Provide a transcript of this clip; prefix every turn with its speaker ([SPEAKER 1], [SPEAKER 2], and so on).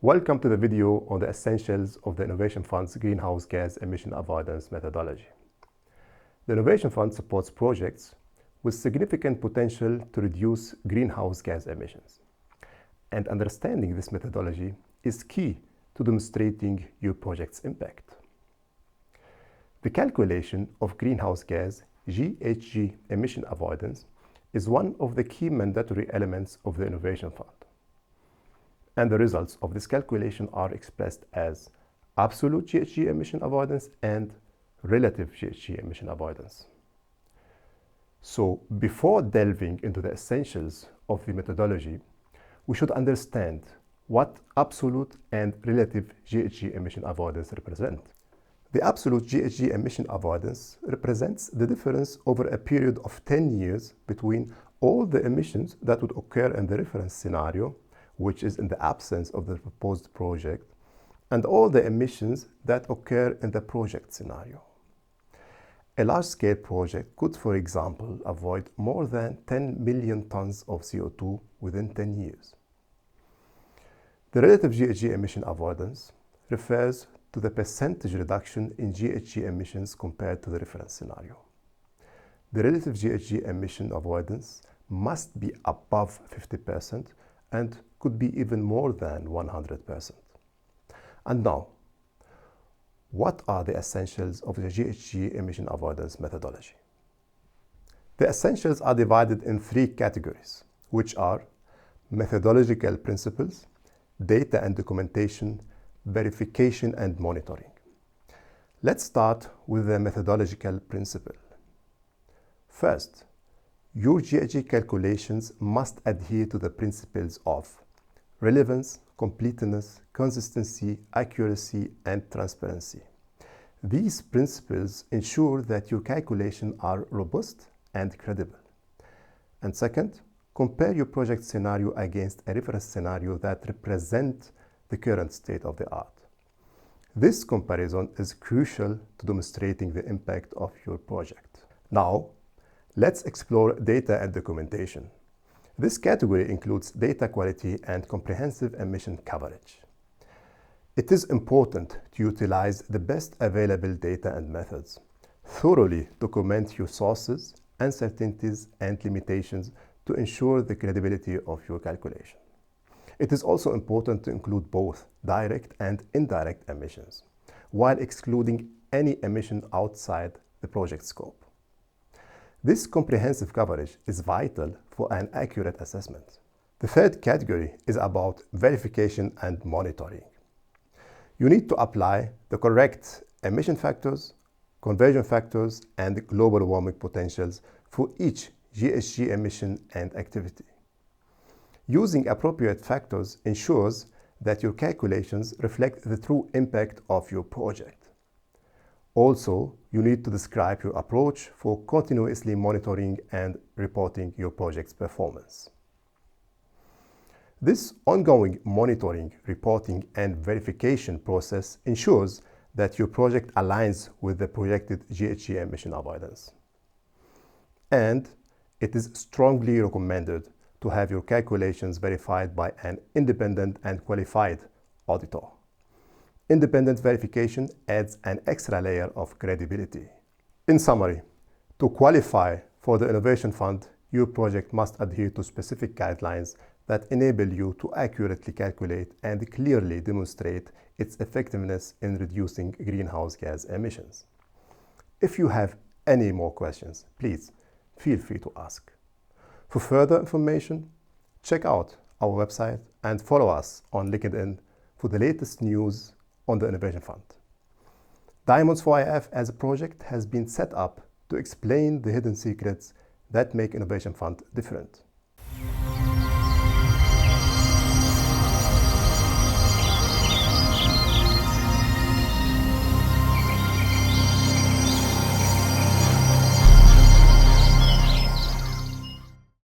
[SPEAKER 1] Welcome to the video on the essentials of the Innovation Fund's Greenhouse Gas Emission Avoidance methodology. The Innovation Fund supports projects with significant potential to reduce greenhouse gas emissions. And understanding this methodology is key to demonstrating your project's impact. The calculation of greenhouse gas GHG emission avoidance is one of the key mandatory elements of the Innovation Fund. And the results of this calculation are expressed as absolute GHG emission avoidance and relative GHG emission avoidance. So before delving into the essentials of the methodology, we should understand what absolute and relative GHG emission avoidance represent. The absolute GHG emission avoidance represents the difference over a period of 10 years between all the emissions that would occur in the reference scenario, which is in the absence of the proposed project, and all the emissions that occur in the project scenario. A large-scale project could, for example, avoid more than 10 million tons of CO2 within 10 years. The relative GHG emission avoidance refers to the percentage reduction in GHG emissions compared to the reference scenario. The relative GHG emission avoidance must be above 50% and could be even more than 100%. And now, what are the essentials of the GHG emission avoidance methodology? The essentials are divided in three categories, which are methodological principles, data and documentation, verification and monitoring. Let's start with the methodological principle. First, your GHG calculations must adhere to the principles of relevance, completeness, consistency, accuracy, and transparency. These principles ensure that your calculations are robust and credible. And second, compare your project scenario against a reference scenario that represents the current state of the art. This comparison is crucial to demonstrating the impact of your project. Now, let's explore data and documentation. This category includes data quality and comprehensive emission coverage. It is important to utilize the best available data and methods. Thoroughly document your sources, uncertainties, and limitations to ensure the credibility of your calculation. It is also important to include both direct and indirect emissions, while excluding any emission outside the project scope. This comprehensive coverage is vital for an accurate assessment. The third category is about verification and monitoring. You need to apply the correct emission factors, conversion factors, and global warming potentials for each GHG emission and activity. Using appropriate factors ensures that your calculations reflect the true impact of your project. Also, you need to describe your approach for continuously monitoring and reporting your project's performance. This ongoing monitoring, reporting, and verification process ensures that your project aligns with the projected GHG emission avoidance. And it is strongly recommended to have your calculations verified by an independent and qualified auditor. Independent verification adds an extra layer of credibility. In summary, to qualify for the Innovation Fund, your project must adhere to specific guidelines that enable you to accurately calculate and clearly demonstrate its effectiveness in reducing greenhouse gas emissions. If you have any more questions, please feel free to ask. For further information, check out our website and follow us on LinkedIn for the latest news on the Innovation Fund. Diamonds for IF as a project has been set up to explain the hidden secrets that make Innovation Fund different.